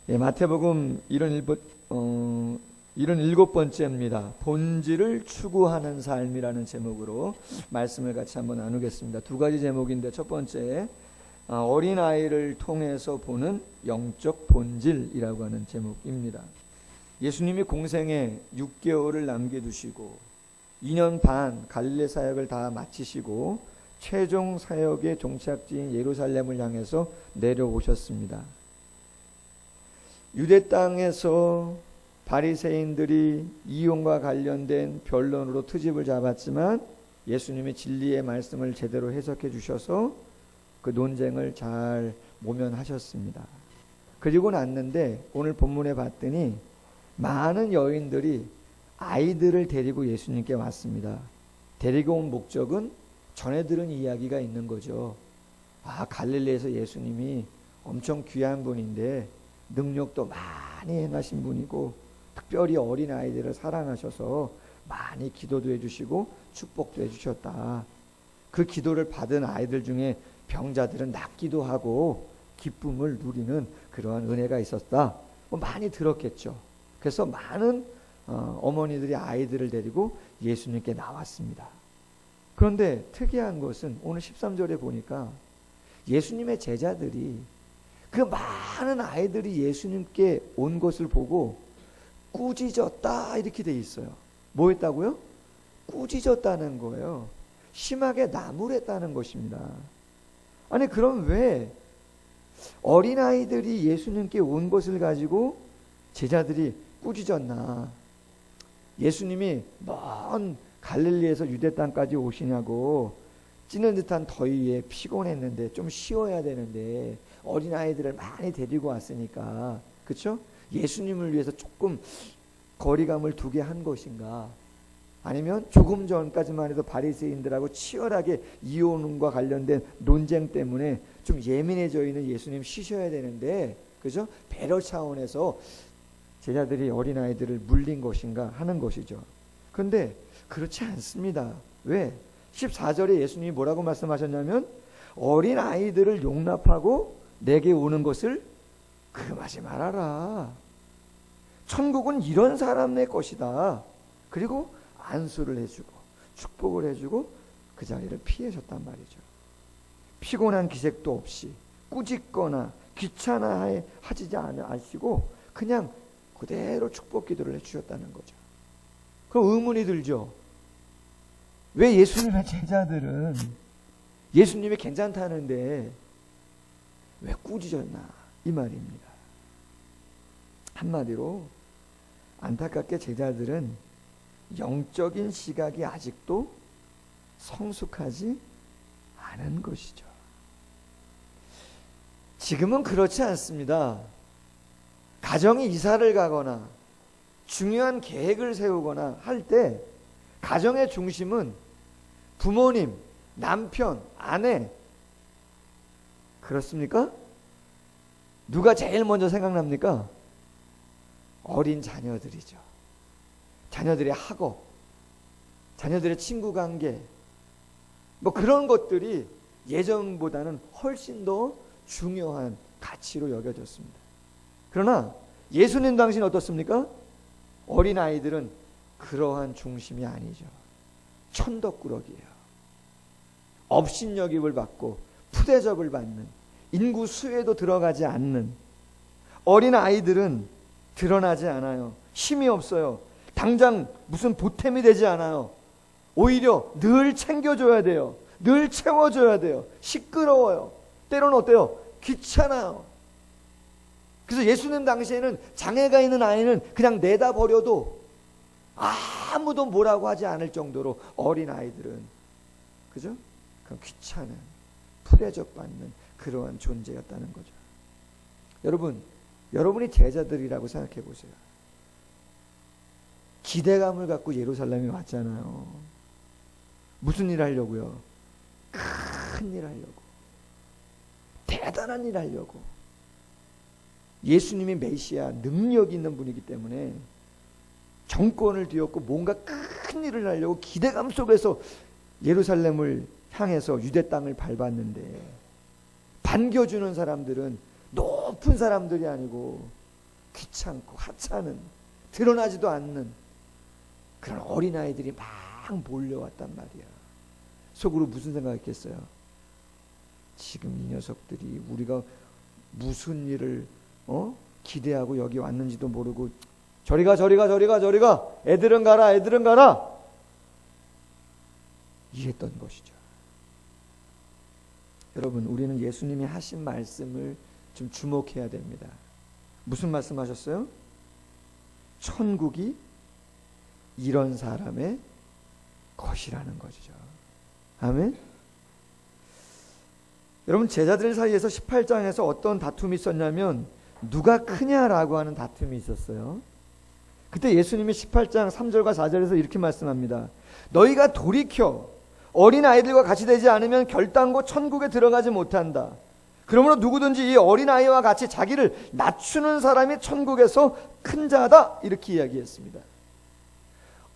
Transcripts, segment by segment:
예, 마태복음 77번째입니다. 본질을 추구하는 삶이라는 제목으로 말씀을 같이 한번 나누겠습니다. 두 가지 제목인데, 첫 번째 어린아이를 통해서 보는 영적 본질이라고 하는 제목입니다. 예수님이 공생에 6개월을 남겨두시고 2년 반 갈릴리 사역을 다 마치시고 최종 사역의 종착지인 예루살렘을 향해서 내려오셨습니다. 유대 땅에서 바리새인들이 이혼과 관련된 변론으로 트집을 잡았지만 예수님이 진리의 말씀을 제대로 해석해 주셔서 그 논쟁을 잘 모면하셨습니다. 그리고 났는데 오늘 본문에 봤더니 많은 여인들이 아이들을 데리고 예수님께 왔습니다. 데리고 온 목적은 전에 들은 이야기가 있는 거죠. 갈릴리에서 예수님이 엄청 귀한 분인데 능력도 많이 행하신 분이고 특별히 어린 아이들을 사랑하셔서 많이 기도도 해주시고 축복도 해주셨다. 그 기도를 받은 아이들 중에 병자들은 낫기도 하고 기쁨을 누리는 그러한 은혜가 있었다. 많이 들었겠죠. 그래서 많은 어머니들이 아이들을 데리고 예수님께 나왔습니다. 그런데 특이한 것은 오늘 13절에 보니까 예수님의 제자들이 그 많은 아이들이 예수님께 온 것을 보고 꾸짖었다 이렇게 돼 있어요. 뭐 했다고요? 꾸짖었다는 거예요. 심하게 나무랬다는 것입니다. 아니 그럼 왜 어린아이들이 예수님께 온 것을 가지고 제자들이 꾸짖었나? 예수님이 먼 갈릴리에서 유대 땅까지 오시냐고 찌는 듯한 더위에 피곤했는데 좀 쉬어야 되는데 어린아이들을 많이 데리고 왔으니까, 그렇죠? 예수님을 위해서 조금 거리감을 두게 한 것인가? 아니면 조금 전까지만 해도 바리새인들하고 치열하게 이혼과 관련된 논쟁 때문에 좀 예민해져 있는 예수님 쉬셔야 되는데, 그죠? 배려 차원에서 제자들이 어린아이들을 물린 것인가 하는 것이죠. 그런데 그렇지 않습니다. 왜? 14절에 예수님이 뭐라고 말씀하셨냐면 어린아이들을 용납하고 내게 오는 것을 금하지 말아라. 천국은 이런 사람의 것이다. 그리고 안수를 해주고 축복을 해주고 그 자리를 피하셨단 말이죠. 피곤한 기색도 없이 꾸짖거나 귀찮아하지 않으시고 그냥 그대로 축복 기도를 해주셨다는 거죠. 그럼 의문이 들죠. 왜 예수님의 제자들은 예수님이 괜찮다는데 왜 꾸짖었나 이 말입니다. 한마디로 안타깝게 제자들은 영적인 시각이 아직도 성숙하지 않은 것이죠. 지금은 그렇지 않습니다. 가정이 이사를 가거나 중요한 계획을 세우거나 할 때 가정의 중심은 부모님, 남편, 아내, 그렇습니까? 누가 제일 먼저 생각납니까? 어린 자녀들이죠. 자녀들의 학업, 자녀들의 친구 관계, 그런 것들이 예전보다는 훨씬 더 중요한 가치로 여겨졌습니다. 그러나 예수님 당시는 어떻습니까? 어린아이들은 그러한 중심이 아니죠. 천덕꾸러기예요. 업신여김을 받고 푸대접을 받는, 인구 수에도 들어가지 않는 어린아이들은 드러나지 않아요. 힘이 없어요. 당장 무슨 보탬이 되지 않아요. 오히려 늘 챙겨줘야 돼요. 늘 채워줘야 돼요. 시끄러워요. 때로는 어때요? 귀찮아요. 그래서 예수님 당시에는 장애가 있는 아이는 그냥 내다 버려도 아무도 뭐라고 하지 않을 정도로 어린아이들은, 그죠? 그냥 귀찮은, 푸대접 받는 그러한 존재였다는 거죠. 여러분이 제자들이라고 생각해 보세요. 기대감을 갖고 예루살렘에 왔잖아요. 무슨 일 하려고요? 큰 일 하려고. 대단한 일 하려고. 예수님이 메시아, 능력 있는 분이기 때문에 정권을 뒤엎고 뭔가 큰 일을 하려고 기대감 속에서 예루살렘을 향해서 유대 땅을 밟았는데 반겨주는 사람들은 높은 사람들이 아니고 귀찮고 하찮은, 드러나지도 않는 그런 어린아이들이 막 몰려왔단 말이야. 속으로 무슨 생각했겠어요? 지금 이 녀석들이 우리가 무슨 일을 기대하고 여기 왔는지도 모르고 저리가 애들은 가라 이랬던 것이죠. 여러분, 우리는 예수님이 하신 말씀을 좀 주목해야 됩니다. 무슨 말씀하셨어요? 천국이 이런 사람의 것이라는 것이죠. 아멘. 여러분, 제자들 사이에서 18장에서 어떤 다툼이 있었냐면 누가 크냐라고 하는 다툼이 있었어요. 그때 예수님이 18장 3절과 4절에서 이렇게 말씀합니다. 너희가 돌이켜 어린아이들과 같이 되지 않으면 결단코 천국에 들어가지 못한다. 그러므로 누구든지 이 어린아이와 같이 자기를 낮추는 사람이 천국에서 큰 자다. 이렇게 이야기했습니다.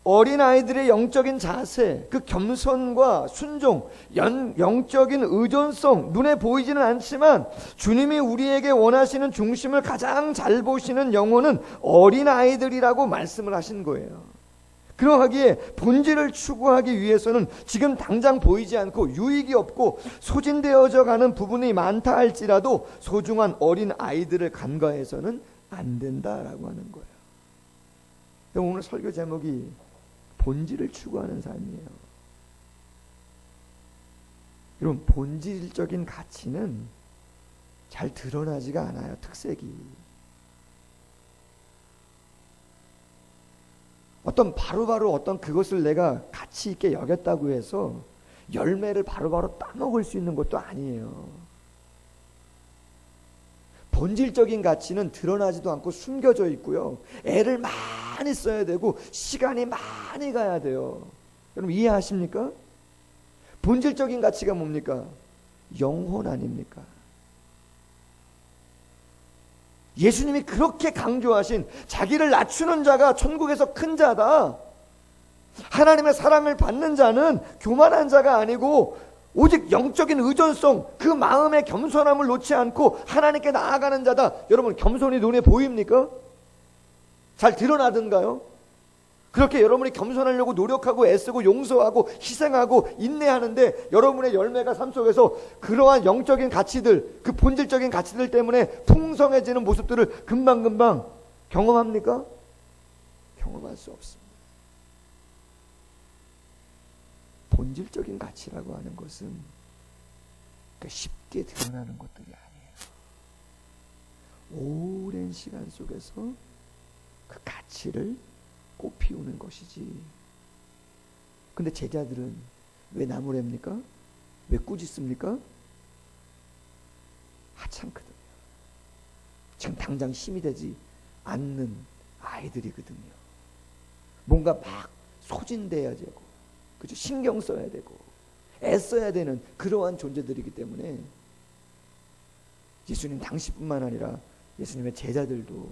어린아이들의 영적인 자세, 그 겸손과 순종, 영적인 의존성, 눈에 보이지는 않지만 주님이 우리에게 원하시는 중심을 가장 잘 보시는 영혼은 어린아이들이라고 말씀을 하신 거예요. 그러하기에 본질을 추구하기 위해서는 지금 당장 보이지 않고 유익이 없고 소진되어져 가는 부분이 많다 할지라도 소중한 어린아이들을 간과해서는 안 된다라고 하는 거예요. 오늘 설교 제목이 본질을 추구하는 삶이에요. 여러분, 본질적인 가치는 잘 드러나지가 않아요. 특색이. 어떤 바로바로 어떤 그것을 내가 가치 있게 여겼다고 해서 열매를 바로바로 따먹을 수 있는 것도 아니에요. 본질적인 가치는 드러나지도 않고 숨겨져 있고요. 애를 많이 써야 되고 시간이 많이 가야 돼요. 여러분, 이해하십니까? 본질적인 가치가 뭡니까? 영혼 아닙니까? 예수님이 그렇게 강조하신 자기를 낮추는 자가 천국에서 큰 자다. 하나님의 사랑을 받는 자는 교만한 자가 아니고 오직 영적인 의존성, 그 마음의 겸손함을 놓지 않고 하나님께 나아가는 자다. 여러분, 겸손이 눈에 보입니까? 잘 드러나던가요? 그렇게 여러분이 겸손하려고 노력하고 애쓰고 용서하고 희생하고 인내하는데 여러분의 열매가 삶 속에서 그러한 영적인 가치들, 그 본질적인 가치들 때문에 풍성해지는 모습들을 금방금방 경험합니까? 경험할 수 없습니다. 본질적인 가치라고 하는 것은 쉽게 드러나는 것들이 아니에요. 오랜 시간 속에서 그 가치를 꽃피우는 것이지. 근데 제자들은 왜 나무랍니까? 왜 꾸짖습니까? 하찮거든요. 지금 당장 힘이 되지 않는 아이들이거든요. 뭔가 막 소진돼야 되고, 그죠? 신경 써야 되고 애써야 되는 그러한 존재들이기 때문에 예수님 당시뿐만 아니라 예수님의 제자들도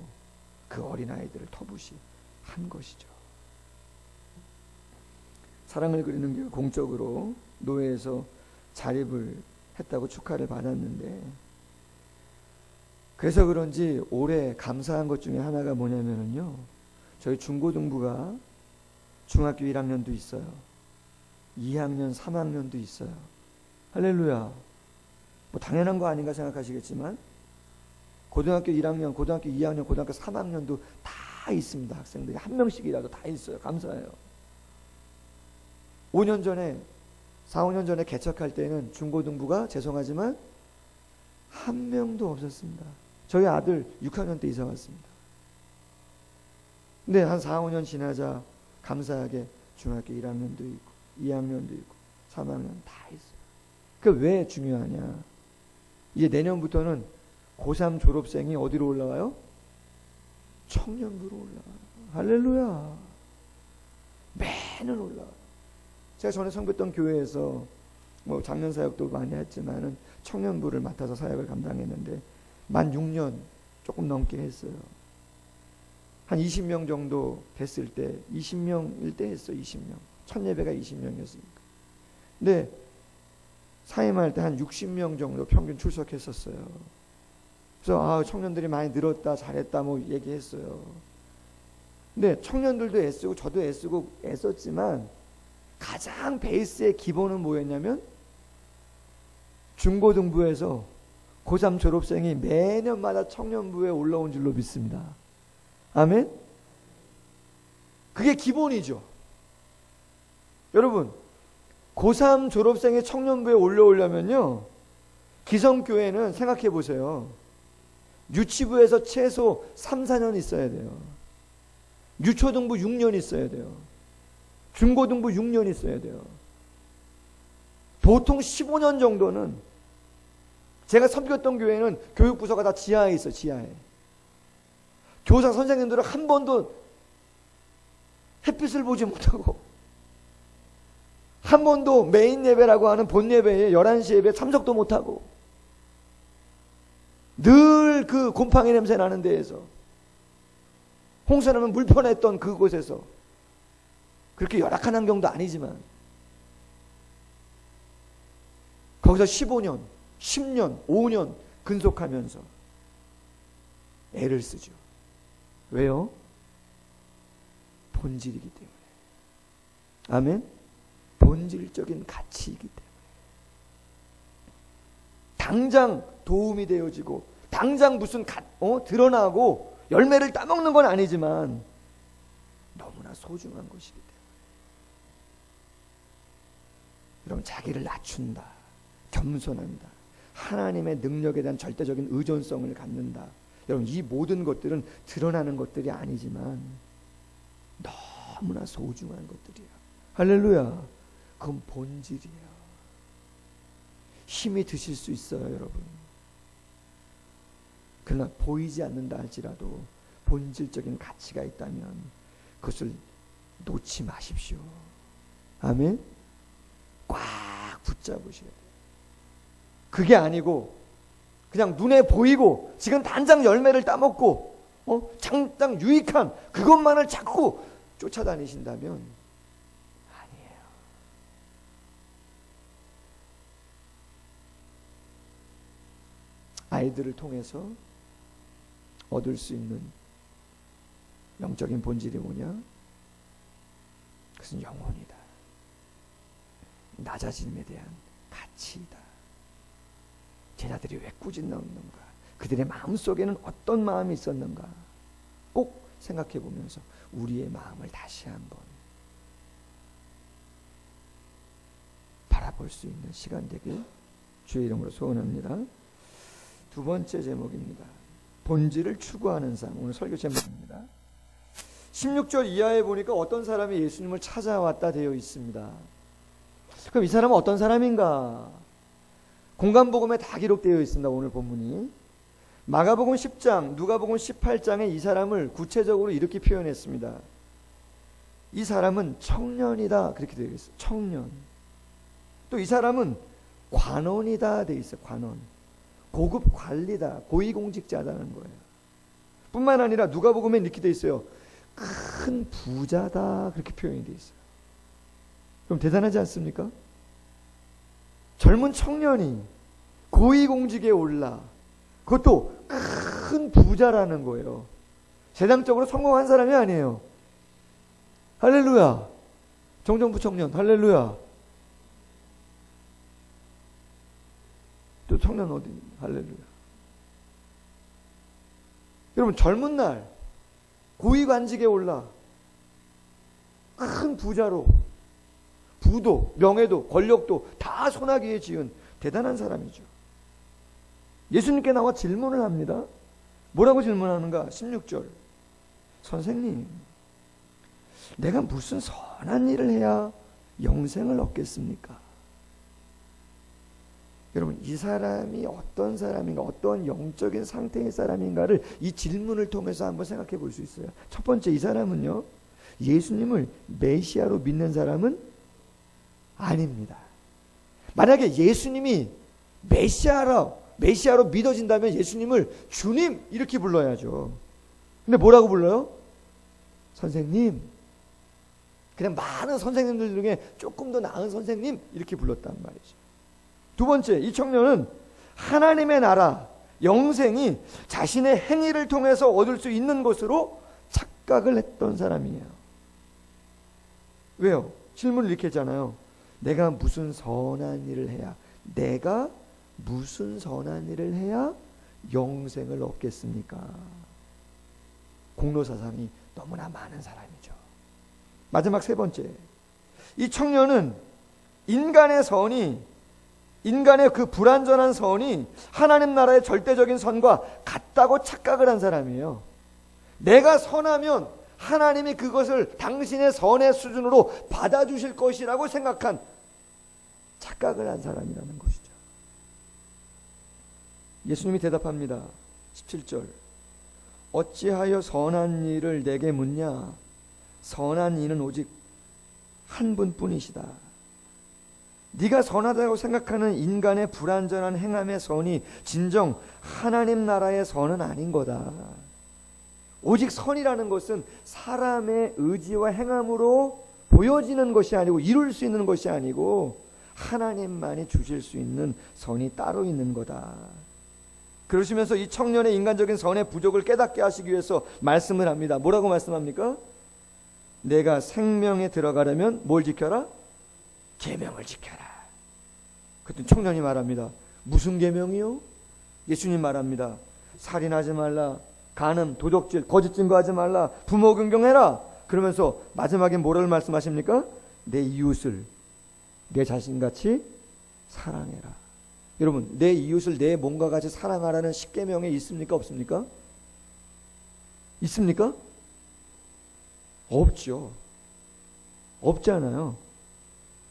그 어린아이들을 터부시 한 것이죠. 사랑을 그리는 교회 공적으로 노회에서 자립을 했다고 축하를 받았는데, 그래서 그런지 올해 감사한 것 중에 하나가 뭐냐면요, 저희 중고등부가 중학교 1학년도 있어요. 2학년, 3학년도 있어요. 할렐루야. 뭐 당연한 거 아닌가 생각하시겠지만 고등학교 1학년, 고등학교 2학년, 고등학교 3학년도 다 있습니다. 학생들이 한 명씩이라도 다 있어요. 감사해요. 5년 전에, 4, 5년 전에 개척할 때는 중고등부가 죄송하지만 한 명도 없었습니다. 저희 아들 6학년 때 이사 왔습니다. 근데 한 4, 5년 지나자 감사하게 중학교 1학년도 있고 2학년도 있고 3학년 다 있어요. 그게 왜 중요하냐? 이제 내년부터는 고3 졸업생이 어디로 올라와요? 청년부로 올라와요. 할렐루야. 매년 올라와요. 제가 전에 섬겼던 교회에서 뭐 장년 사역도 많이 했지만은 청년부를 맡아서 사역을 감당했는데 만 6년 조금 넘게 했어요. 한 20명 정도 됐을 때 20명일 때 했어요. 20명. 첫 예배가 20명이었으니까. 근데 사임할 때 한 60명 정도 평균 출석했었어요. 그래서 청년들이 많이 늘었다, 잘했다 뭐 얘기했어요. 근데 청년들도 애쓰고 저도 애쓰고 애썼지만 가장 베이스의 기본은 뭐였냐면 중고등부에서 고3 졸업생이 매년마다 청년부에 올라온 줄로 믿습니다. 아멘? 그게 기본이죠. 여러분, 고3 졸업생이 청년부에 올라오려면요, 기성교회는 생각해 보세요. 유치부에서 최소 3, 4년 있어야 돼요. 유초등부 6년 있어야 돼요. 중고등부 6년 있어야 돼요. 보통 15년 정도는, 제가 섬겼던 교회는 교육부서가 다 지하에 있어, 지하에. 교사 선생님들은 한 번도 햇빛을 보지 못하고, 한 번도 메인 예배라고 하는 본 예배에 11시 예배에 참석도 못하고, 늘 그 곰팡이 냄새 나는 데에서, 홍수나면 물편했던 그곳에서, 그렇게 열악한 환경도 아니지만 거기서 15년, 10년, 5년 근속하면서 애를 쓰죠. 왜요? 본질이기 때문에. 아멘? 본질적인 가치이기 때문에. 당장 도움이 되어지고 당장 무슨 드러나고 열매를 따먹는 건 아니지만 너무나 소중한 것이기 때문에. 여러분, 자기를 낮춘다, 겸손한다, 하나님의 능력에 대한 절대적인 의존성을 갖는다. 여러분, 이 모든 것들은 드러나는 것들이 아니지만 너무나 소중한 것들이야. 할렐루야. 그건 본질이에요. 힘이 드실 수 있어요, 여러분. 그러나 보이지 않는다 할지라도 본질적인 가치가 있다면 그것을 놓지 마십시오. 아멘? 꽉 붙잡으셔야 돼요. 그게 아니고 그냥 눈에 보이고 지금 당장 열매를 따먹고 당장 유익한 그것만을 자꾸 쫓아다니신다면 아니에요. 아이들을 통해서 얻을 수 있는 영적인 본질이 뭐냐? 그것은 영혼이다. 낮아짐에 대한 가치이다. 제자들이 왜 꾸짖는가? 그들의 마음속에는 어떤 마음이 있었는가? 꼭 생각해 보면서 우리의 마음을 다시 한번 바라볼 수 있는 시간 되길 주의 이름으로 소원합니다. 두 번째 제목입니다. 본질을 추구하는 삶. 오늘 설교 제목입니다. 16절 이하에 보니까 어떤 사람이 예수님을 찾아왔다 되어 있습니다. 그럼 이 사람은 어떤 사람인가? 공간복음에 다 기록되어 있습니다. 오늘 본문이. 마가복음 10장, 누가복음 18장에 이 사람을 구체적으로 이렇게 표현했습니다. 이 사람은 청년이다. 그렇게 되어 있어요. 청년. 또 이 사람은 관원이다 되어 있어요. 관원. 고급 관리다. 고위공직자다는 거예요. 뿐만 아니라 누가복음에 이렇게 되어 있어요. 큰 부자다. 그렇게 표현이 되어 있어요. 그럼 대단하지 않습니까? 젊은 청년이 고위공직에 올라, 그것도 큰 부자라는 거예요. 재정적으로 성공한 사람이 아니에요. 할렐루야. 정정부 청년 할렐루야. 또 청년 어디? 할렐루야. 여러분, 젊은 날 고위관직에 올라 큰 부자로 부도, 명예도, 권력도 다 손아귀에 쥐은 대단한 사람이죠. 예수님께 나와 질문을 합니다. 뭐라고 질문하는가? 16절. 선생님, 내가 무슨 선한 일을 해야 영생을 얻겠습니까? 여러분, 이 사람이 어떤 사람인가, 어떤 영적인 상태의 사람인가를 이 질문을 통해서 한번 생각해 볼 수 있어요. 첫 번째, 이 사람은요, 예수님을 메시아로 믿는 사람은 아닙니다. 만약에 예수님이 메시아로 믿어진다면 예수님을 주님 이렇게 불러야죠. 근데 뭐라고 불러요? 선생님. 그냥 많은 선생님들 중에 조금 더 나은 선생님 이렇게 불렀단 말이죠. 두 번째, 이 청년은 하나님의 나라, 영생이 자신의 행위를 통해서 얻을 수 있는 것으로 착각을 했던 사람이에요. 왜요? 질문을 이렇게 했잖아요. 내가 무슨 선한 일을 해야 영생을 얻겠습니까? 공로사상이 너무나 많은 사람이죠. 마지막 세 번째, 이 청년은 인간의 그 불완전한 선이 하나님 나라의 절대적인 선과 같다고 착각을 한 사람이에요. 내가 선하면 하나님이 그것을 당신의 선의 수준으로 받아주실 것이라고 생각한 착각을 한 사람이라는 것이죠. 예수님이 대답합니다. 17절, 어찌하여 선한 일을 내게 묻냐? 선한 이는 오직 한 분뿐이시다. 네가 선하다고 생각하는 인간의 불완전한 행함의 선이 진정 하나님 나라의 선은 아닌 거다. 오직 선이라는 것은 사람의 의지와 행함으로 보여지는 것이 아니고 이룰 수 있는 것이 아니고 하나님만이 주실 수 있는 선이 따로 있는 거다. 그러시면서 이 청년의 인간적인 선의 부족을 깨닫게 하시기 위해서 말씀을 합니다. 뭐라고 말씀합니까? 내가 생명에 들어가려면 뭘 지켜라? 계명을 지켜라. 그때 청년이 말합니다. 무슨 계명이요? 예수님 말합니다. 살인하지 말라, 간음, 도적질, 거짓 증거하지 말라, 부모 긍정해라. 그러면서 마지막에 뭐라고 말씀하십니까? 내 이웃을 내 자신같이 사랑해라. 여러분, 내 이웃을 내 몸과 같이 사랑하라는 십계명에 있습니까? 없습니까? 있습니까? 없죠. 없잖아요.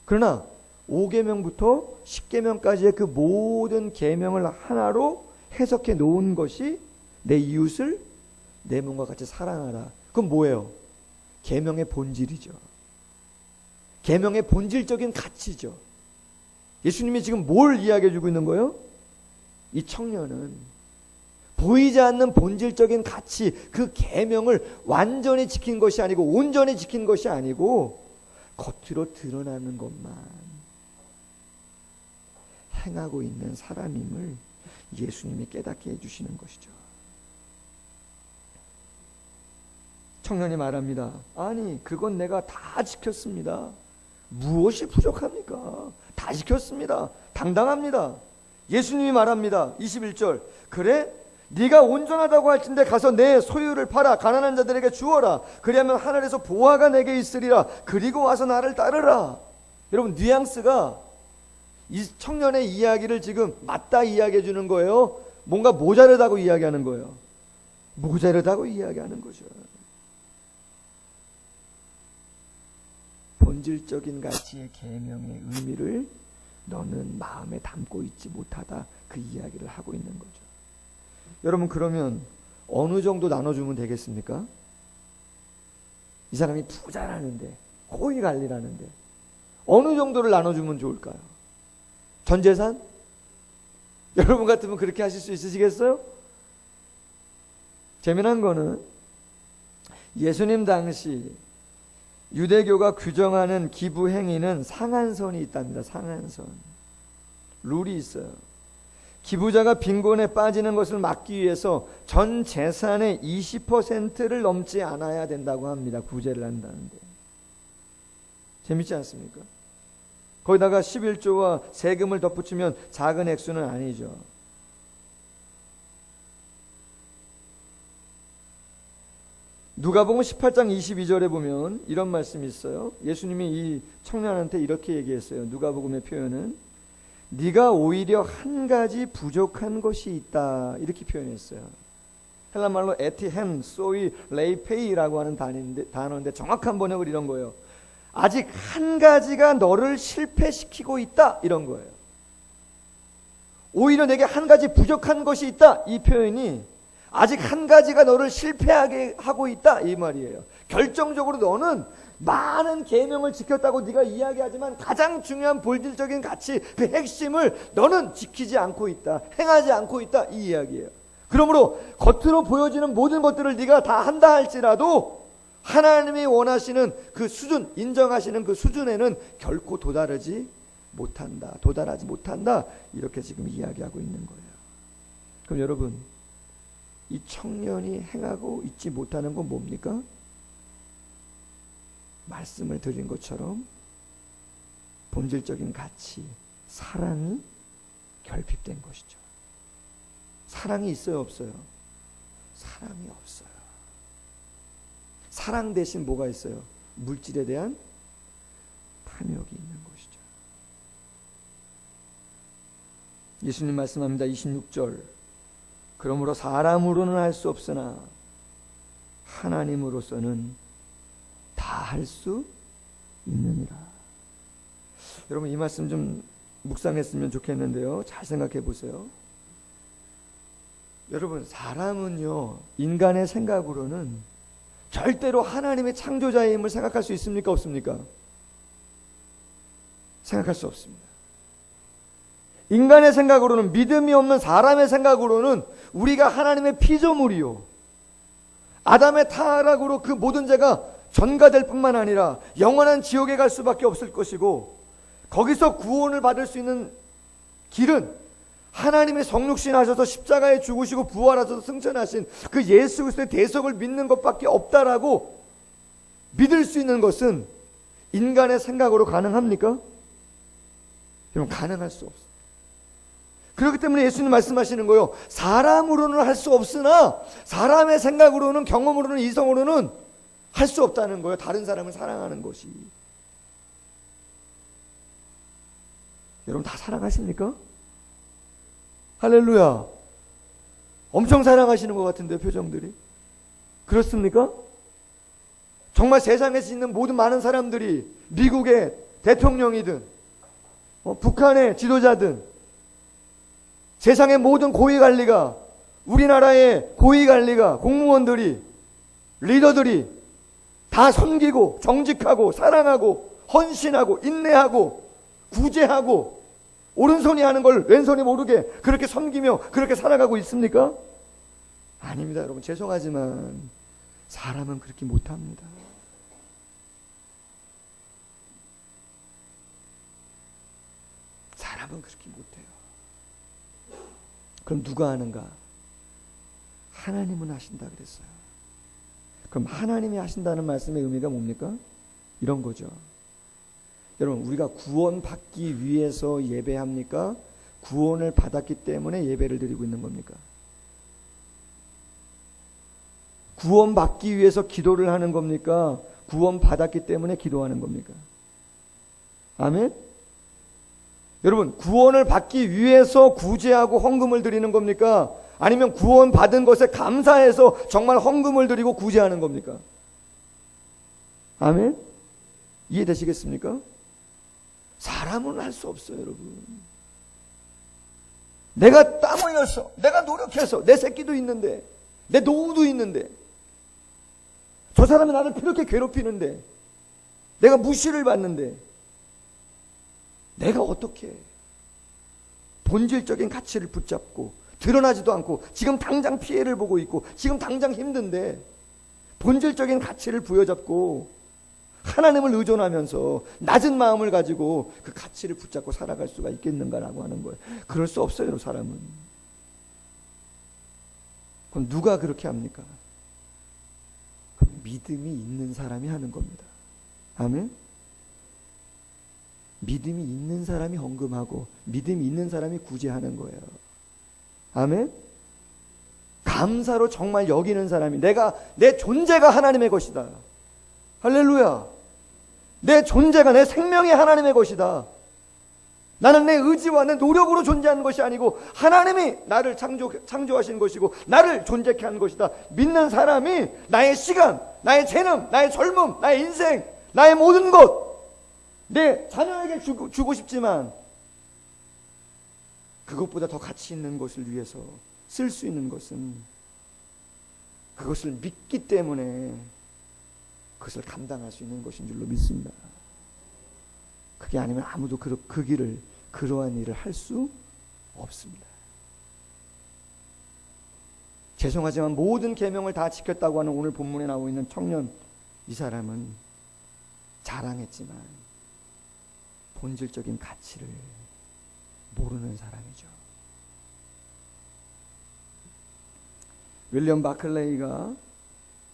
그러나 5계명부터 10계명까지의 그 모든 계명을 하나로 해석해 놓은 것이 내 이웃을 내 몸과 같이 사랑하라. 그건 뭐예요? 계명의 본질이죠. 계명의 본질적인 가치죠. 예수님이 지금 뭘 이야기해 주고 있는 거예요? 이 청년은 보이지 않는 본질적인 가치, 그 계명을 완전히 지킨 것이 아니고 온전히 지킨 것이 아니고 겉으로 드러나는 것만 행하고 있는 사람임을 예수님이 깨닫게 해주시는 것이죠. 청년이 말합니다. 아니, 그건 내가 다 지켰습니다. 무엇이 부족합니까? 다 지켰습니다. 당당합니다. 예수님이 말합니다. 21절, 그래? 네가 온전하다고 할진대 가서 내 소유를 팔아 가난한 자들에게 주어라. 그리하면 하늘에서 보화가 내게 있으리라. 그리고 와서 나를 따르라. 여러분, 뉘앙스가 이 청년의 이야기를 지금 맞다 이야기해 주는 거예요? 뭔가 모자르다고 이야기하는 거예요? 모자르다고 이야기하는 거죠. 본질적인 가치의 계명의 의미를 너는 마음에 담고 있지 못하다, 그 이야기를 하고 있는 거죠. 여러분, 그러면 어느 정도 나눠주면 되겠습니까? 이 사람이 부자라는데, 호의 관리라는데 어느 정도를 나눠주면 좋을까요? 전 재산? 여러분 같으면 그렇게 하실 수 있으시겠어요? 재미난 거는 예수님 당시 유대교가 규정하는 기부 행위는 상한선이 있답니다. 상한선. 룰이 있어요. 기부자가 빈곤에 빠지는 것을 막기 위해서 전 재산의 20%를 넘지 않아야 된다고 합니다. 구제를 한다는데. 재밌지 않습니까? 거기다가 11조와 세금을 덧붙이면 작은 액수는 아니죠. 누가복음 18장 22절에 보면 이런 말씀이 있어요. 예수님이 이 청년한테 이렇게 얘기했어요. 누가복음의 표현은 네가 오히려 한 가지 부족한 것이 있다, 이렇게 표현했어요. 헬라말로 에티헨 소이 레이페이라고 하는 단어인데 정확한 번역은 이런 거예요. 아직 한 가지가 너를 실패시키고 있다, 이런 거예요. 오히려 내게 한 가지 부족한 것이 있다, 이 표현이 아직 한 가지가 너를 실패하게 하고 있다, 이 말이에요. 결정적으로 너는 많은 계명을 지켰다고 네가 이야기하지만 가장 중요한 본질적인 가치, 그 핵심을 너는 지키지 않고 있다, 행하지 않고 있다, 이 이야기예요. 그러므로 겉으로 보여지는 모든 것들을 네가 다 한다 할지라도 하나님이 원하시는 그 수준, 인정하시는 그 수준에는 결코 도달하지 못한다, 이렇게 지금 이야기하고 있는 거예요. 그럼 여러분, 이 청년이 행하고 있지 못하는 건 뭡니까? 말씀을 드린 것처럼 본질적인 가치, 사랑이 결핍된 것이죠. 사랑이 있어요, 없어요? 사랑이 없어요. 사랑 대신 뭐가 있어요? 물질에 대한 탐욕이 있는 것이죠. 예수님 말씀합니다. 26절. 그러므로 사람으로는 할 수 없으나 하나님으로서는 다 할 수 있느니라. 여러분, 이 말씀 좀 묵상했으면 좋겠는데요. 잘 생각해 보세요. 여러분, 사람은요, 인간의 생각으로는 절대로 하나님의 창조자의 힘을 생각할 수 있습니까? 없습니까? 생각할 수 없습니다. 인간의 생각으로는, 믿음이 없는 사람의 생각으로는 우리가 하나님의 피조물이요, 아담의 타락으로 그 모든 죄가 전가될 뿐만 아니라 영원한 지옥에 갈 수밖에 없을 것이고, 거기서 구원을 받을 수 있는 길은 하나님의 성육신 하셔서 십자가에 죽으시고 부활하셔서 승천하신 그 예수 그리스도의 대속을 믿는 것밖에 없다라고 믿을 수 있는 것은 인간의 생각으로 가능합니까? 여러분, 가능할 수 없어요. 그렇기 때문에 예수님 말씀하시는 거예요. 사람으로는 할 수 없으나 사람의 생각으로는, 경험으로는, 이성으로는 할 수 없다는 거예요. 다른 사람을 사랑하는 것이. 여러분, 다 사랑하십니까? 할렐루야. 엄청 사랑하시는 것 같은데요, 표정들이. 그렇습니까? 정말 세상에서 있는 모든 많은 사람들이, 미국의 대통령이든 북한의 지도자든, 세상의 모든 고위관리가, 우리나라의 고위관리가, 공무원들이, 리더들이 다 섬기고 정직하고 사랑하고 헌신하고 인내하고 구제하고 오른손이 하는 걸 왼손이 모르게 그렇게 섬기며 그렇게 살아가고 있습니까? 아닙니다. 여러분, 죄송하지만 사람은 그렇게 못합니다. 사람은 그렇게 못해요. 그럼 누가 하는가? 하나님은 하신다 그랬어요. 그럼 하나님이 하신다는 말씀의 의미가 뭡니까? 이런 거죠. 여러분, 우리가 구원받기 위해서 예배합니까? 구원을 받았기 때문에 예배를 드리고 있는 겁니까? 구원받기 위해서 기도를 하는 겁니까? 구원받았기 때문에 기도하는 겁니까? 아멘? 여러분, 구원을 받기 위해서 구제하고 헌금을 드리는 겁니까? 아니면 구원받은 것에 감사해서 정말 헌금을 드리고 구제하는 겁니까? 아멘? 이해되시겠습니까? 사람은 할 수 없어요, 여러분. 내가 땀 흘려서, 내가 노력해서, 내 새끼도 있는데, 내 노후도 있는데, 저 사람이 나를 이렇게 괴롭히는데, 내가 무시를 받는데, 내가 어떻게 본질적인 가치를 붙잡고 드러나지도 않고 지금 당장 피해를 보고 있고 지금 당장 힘든데 본질적인 가치를 부여잡고 하나님을 의존하면서 낮은 마음을 가지고 그 가치를 붙잡고 살아갈 수가 있겠는가라고 하는 거예요. 그럴 수 없어요, 사람은. 그럼 누가 그렇게 합니까? 믿음이 있는 사람이 하는 겁니다. 아멘? 믿음이 있는 사람이 헌금하고 믿음이 있는 사람이 구제하는 거예요. 아멘? 감사로 정말 여기는 사람이, 내 존재가 하나님의 것이다. 할렐루야. 내 존재가, 내 생명이 하나님의 것이다. 나는 내 의지와 내 노력으로 존재하는 것이 아니고 하나님이 나를 창조하신 것이고 나를 존재케 하는 것이다. 믿는 사람이 나의 시간, 나의 재능, 나의 젊음, 나의 인생, 나의 모든 것, 내 자녀에게 주고 싶지만 그것보다 더 가치 있는 것을 위해서 쓸 수 있는 것은 그것을 믿기 때문에 그것을 감당할 수 있는 것인 줄로 믿습니다. 그게 아니면 아무도 그 길을, 그러한 일을 할 수 없습니다. 죄송하지만 모든 계명을 다 지켰다고 하는 오늘 본문에 나오고 있는 청년, 이 사람은 자랑했지만 본질적인 가치를 모르는 사람이죠. 윌리엄 바클레이가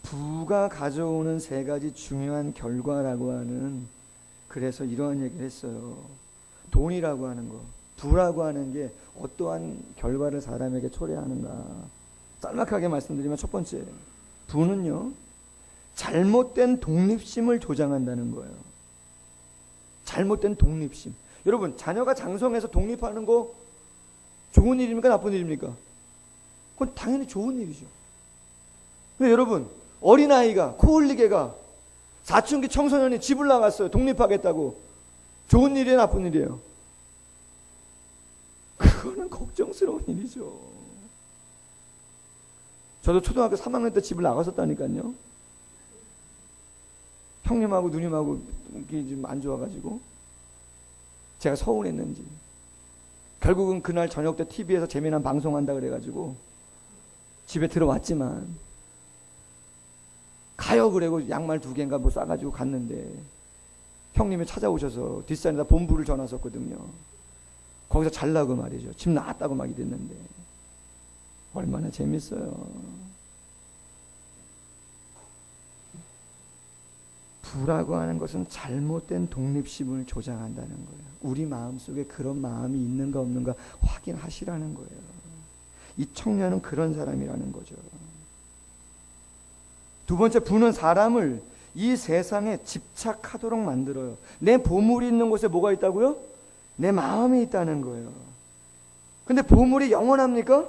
부가 가져오는 세 가지 중요한 결과라고 하는, 그래서 이러한 얘기를 했어요. 돈이라고 하는 거, 부라고 하는 게 어떠한 결과를 사람에게 초래하는가. 짤막하게 말씀드리면, 첫 번째, 부는요, 잘못된 독립심을 조장한다는 거예요. 잘못된 독립심. 여러분, 자녀가 장성해서 독립하는 거 좋은 일입니까? 나쁜 일입니까? 그건 당연히 좋은 일이죠. 근데 여러분, 어린아이가, 코 흘리개가 사춘기 청소년이 집을 나갔어요. 독립하겠다고. 좋은 일이에요? 나쁜 일이에요? 그거는 걱정스러운 일이죠. 저도 초등학교 3학년 때 집을 나갔었다니까요. 형님하고 누님하고 좀 안 좋아가지고 제가 서운했는지, 결국은 그날 저녁 때 TV에서 재미난 방송한다 그래가지고 집에 들어왔지만, 가요 그래고 양말 2개인가 뭐 싸가지고 갔는데 형님이 찾아오셔서 뒷산에다 본부를 전화했었거든요. 거기서 잘라고 말이죠. 집 나왔다고 막 이랬는데 얼마나 재밌어요. 부라고 하는 것은 잘못된 독립심을 조장한다는 거예요. 우리 마음속에 그런 마음이 있는가 없는가 확인하시라는 거예요. 이 청년은 그런 사람이라는 거죠. 두 번째, 부는 사람을 이 세상에 집착하도록 만들어요. 내 보물이 있는 곳에 뭐가 있다고요? 내 마음이 있다는 거예요. 근데 보물이 영원합니까?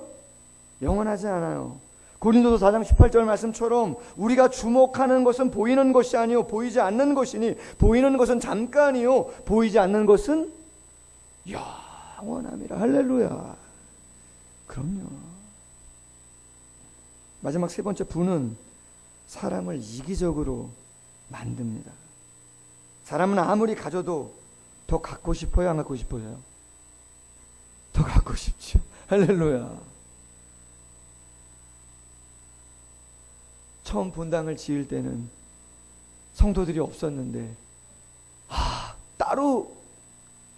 영원하지 않아요. 고린도서 4장 18절 말씀처럼 우리가 주목하는 것은 보이는 것이 아니요 보이지 않는 것이니, 보이는 것은 잠깐이요 보이지 않는 것은 영원함이라. 할렐루야. 그럼요. 마지막 세 번째, 부는 사람을 이기적으로 만듭니다. 사람은 아무리 가져도 더 갖고 싶어요, 안 갖고 싶어요? 더 갖고 싶죠. 할렐루야. 처음 본당을 지을 때는 성도들이 없었는데, 따로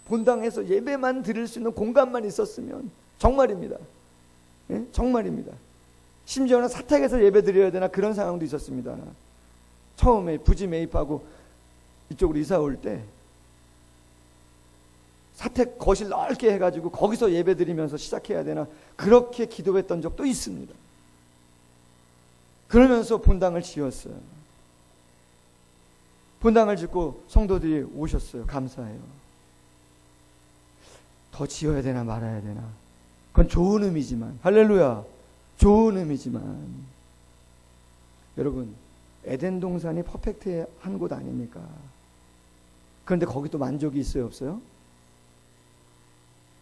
본당에서 예배만 드릴 수 있는 공간만 있었으면, 정말입니다. 예? 정말입니다. 심지어는 사택에서 예배 드려야 되나 그런 상황도 있었습니다. 처음에 부지 매입하고 이쪽으로 이사 올 때 사택 거실 넓게 해가지고 거기서 예배 드리면서 시작해야 되나 그렇게 기도했던 적도 있습니다. 그러면서 본당을 지었어요. 본당을 짓고 성도들이 오셨어요. 감사해요. 더 지어야 되나 말아야 되나, 그건 좋은 의미지만, 할렐루야, 좋은 의미지만, 여러분, 에덴 동산이 퍼펙트한 곳 아닙니까? 그런데 거기도 만족이 있어요, 없어요?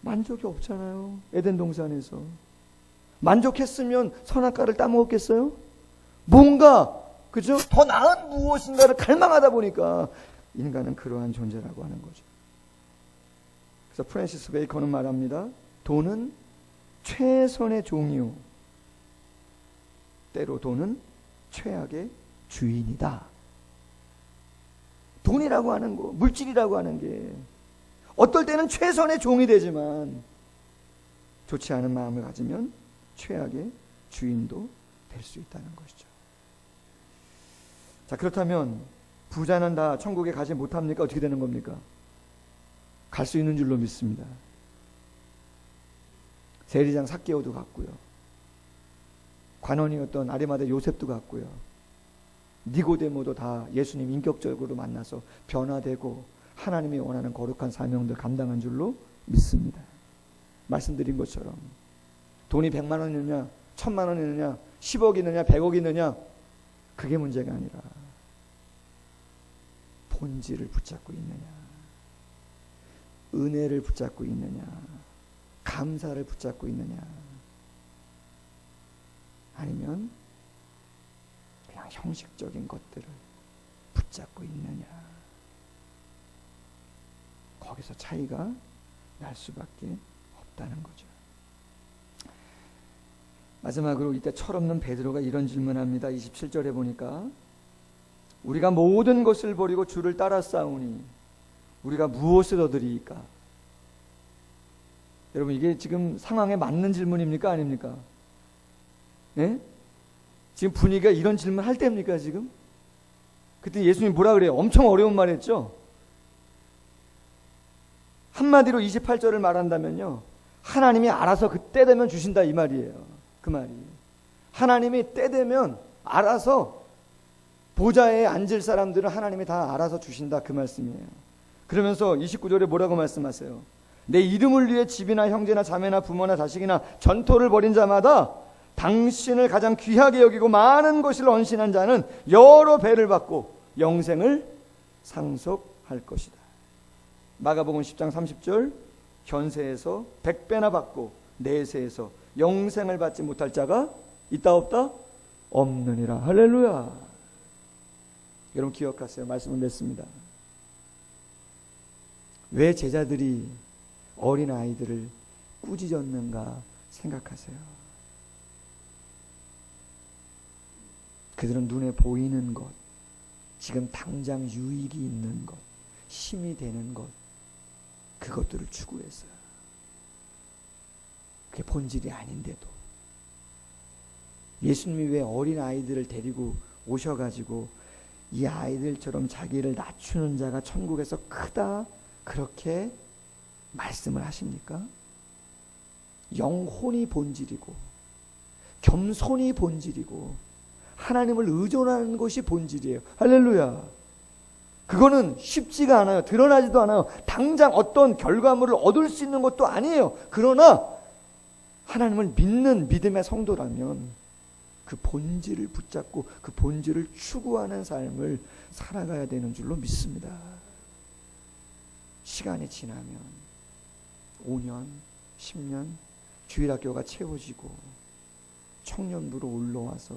만족이 없잖아요. 에덴 동산에서 만족했으면 선악과를 따먹었겠어요? 뭔가, 그죠? 더 나은 무엇인가를 갈망하다 보니까 인간은 그러한 존재라고 하는 거죠. 그래서 프랜시스 베이컨은 말합니다. 돈은 최선의 종이요, 때로 돈은 최악의 주인이다. 돈이라고 하는 거, 물질이라고 하는 게 어떨 때는 최선의 종이 되지만, 좋지 않은 마음을 가지면 최악의 주인도 될 수 있다는 것이죠. 자, 그렇다면 부자는 다 천국에 가지 못합니까? 어떻게 되는 겁니까? 갈 수 있는 줄로 믿습니다. 세리장 삭개오도 갔고요. 관원이었던 아리마대 요셉도 갔고요. 니고데모도 다 예수님 인격적으로 만나서 변화되고 하나님이 원하는 거룩한 사명들 감당한 줄로 믿습니다. 말씀드린 것처럼 돈이 100만 원이느냐 1000만 원이느냐 10억이느냐 100억이느냐 그게 문제가 아니라 본질을 붙잡고 있느냐, 은혜를 붙잡고 있느냐, 감사를 붙잡고 있느냐, 아니면 그냥 형식적인 것들을 붙잡고 있느냐, 거기서 차이가 날 수밖에 없다는 거죠. 마지막으로 이때 철없는 베드로가 이런 질문합니다. 27절에 보니까 우리가 모든 것을 버리고 주를 따라 싸우니 우리가 무엇을 얻으리이까? 여러분, 이게 지금 상황에 맞는 질문입니까? 아닙니까? 네? 지금 분위기가 이런 질문 할 때입니까 지금? 그때 예수님 뭐라 그래요? 엄청 어려운 말 했죠? 한마디로 28절을 말한다면요, 하나님이 알아서 그때 되면 주신다 이 말이에요. 그 말이 하나님이 때 되면 알아서 보좌에 앉을 사람들은 하나님이 다 알아서 주신다 그 말씀이에요. 그러면서 29절에 뭐라고 말씀하세요? 내 이름을 위해 집이나 형제나 자매나 부모나 자식이나 전토를 벌인 자마다 당신을 가장 귀하게 여기고 많은 것을 언신한 자는 여러 배를 받고 영생을 상속할 것이다. 마가복음 10장 30절, 현세에서 100배나 받고 내세에서 영생을 받지 못할 자가 있다 없다? 없느니라. 할렐루야. 여러분 기억하세요. 말씀을 맺습니다. 왜 제자들이 어린 아이들을 꾸짖었는가 생각하세요. 그들은 눈에 보이는 것, 지금 당장 유익이 있는 것, 힘이 되는 것, 그것들을 추구했어요. 그게 본질이 아닌데도. 예수님이 왜 어린 아이들을 데리고 오셔가지고 이 아이들처럼 자기를 낮추는 자가 천국에서 크다 그렇게 말씀을 하십니까? 영혼이 본질이고 겸손이 본질이고 하나님을 의존하는 것이 본질이에요. 할렐루야. 그거는 쉽지가 않아요. 드러나지도 않아요. 당장 어떤 결과물을 얻을 수 있는 것도 아니에요. 그러나 하나님을 믿는 믿음의 성도라면 그 본질을 붙잡고 그 본질을 추구하는 삶을 살아가야 되는 줄로 믿습니다. 시간이 지나면 5년, 10년 주일학교가 채워지고 청년부로 올라와서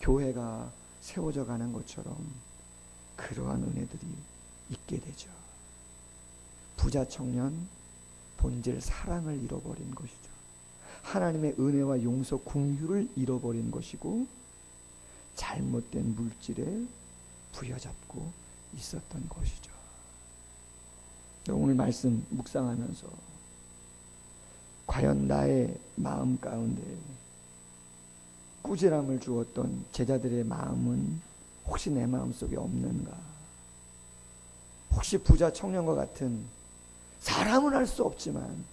교회가 세워져 가는 것처럼 그러한 은혜들이 있게 되죠. 부자 청년, 본질 사랑을 잃어버린 것이죠. 하나님의 은혜와 용서, 긍휼을 잃어버린 것이고 잘못된 물질에 부여잡고 있었던 것이죠. 오늘 말씀 묵상하면서 과연 나의 마음 가운데 꾸지람을 주었던 제자들의 마음은 혹시 내 마음속에 없는가? 혹시 부자 청년과 같은 사람은 할 수 없지만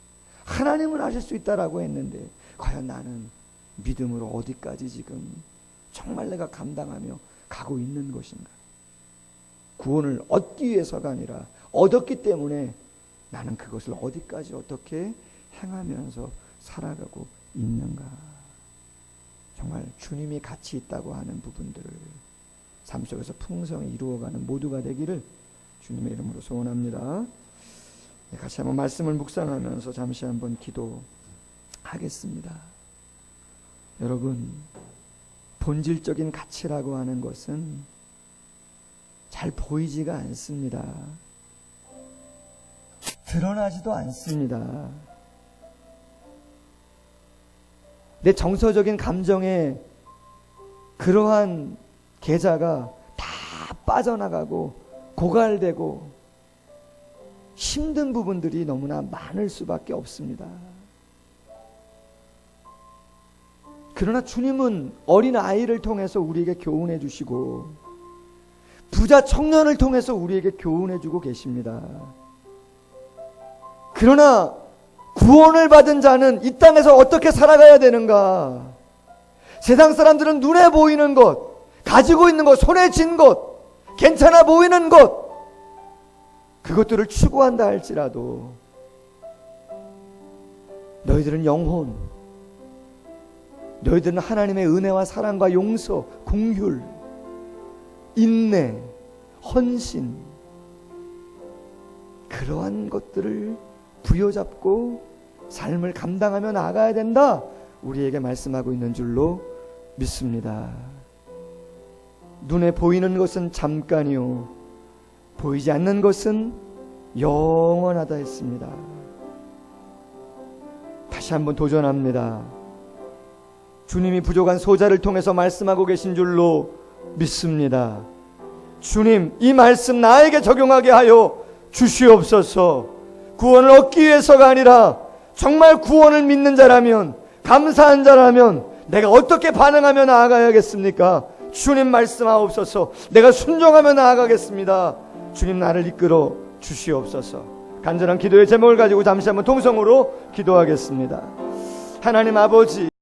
하나님은 하실 수 있다라고 했는데 과연 나는 믿음으로 어디까지 지금 정말 내가 감당하며 가고 있는 것인가? 구원을 얻기 위해서가 아니라 얻었기 때문에 나는 그것을 어디까지 어떻게 행하면서 살아가고 있는가? 정말 주님이 같이 있다고 하는 부분들을 삶 속에서 풍성히 이루어가는 모두가 되기를 주님의 이름으로 소원합니다. 같이 한번 말씀을 묵상하면서 잠시 한번 기도하겠습니다. 여러분, 본질적인 가치라고 하는 것은 잘 보이지가 않습니다. 드러나지도 않습니다. 내 정서적인 감정에 그러한 계좌가 다 빠져나가고 고갈되고 힘든 부분들이 너무나 많을 수밖에 없습니다. 그러나 주님은 어린 아이를 통해서 우리에게 교훈해 주시고 부자 청년을 통해서 우리에게 교훈해 주고 계십니다. 그러나 구원을 받은 자는 이 땅에서 어떻게 살아가야 되는가? 세상 사람들은 눈에 보이는 것, 가지고 있는 것, 손에 쥔 것, 괜찮아 보이는 것, 그것들을 추구한다 할지라도 너희들은 영혼, 너희들은 하나님의 은혜와 사랑과 용서, 긍휼, 인내, 헌신, 그러한 것들을 부여잡고 삶을 감당하며 나아가야 된다, 우리에게 말씀하고 있는 줄로 믿습니다. 눈에 보이는 것은 잠깐이요 보이지 않는 것은 영원하다 했습니다. 다시 한번 도전합니다. 주님이 부족한 소자를 통해서 말씀하고 계신 줄로 믿습니다. 주님, 이 말씀 나에게 적용하게 하여 주시옵소서. 구원을 얻기 위해서가 아니라 정말 구원을 믿는 자라면, 감사한 자라면, 내가 어떻게 반응하며 나아가야겠습니까? 주님 말씀하옵소서. 내가 순종하며 나아가겠습니다. 주님 나를 이끌어 주시옵소서. 간절한 기도의 제목을 가지고 잠시 한번 통성으로 기도하겠습니다. 하나님 아버지,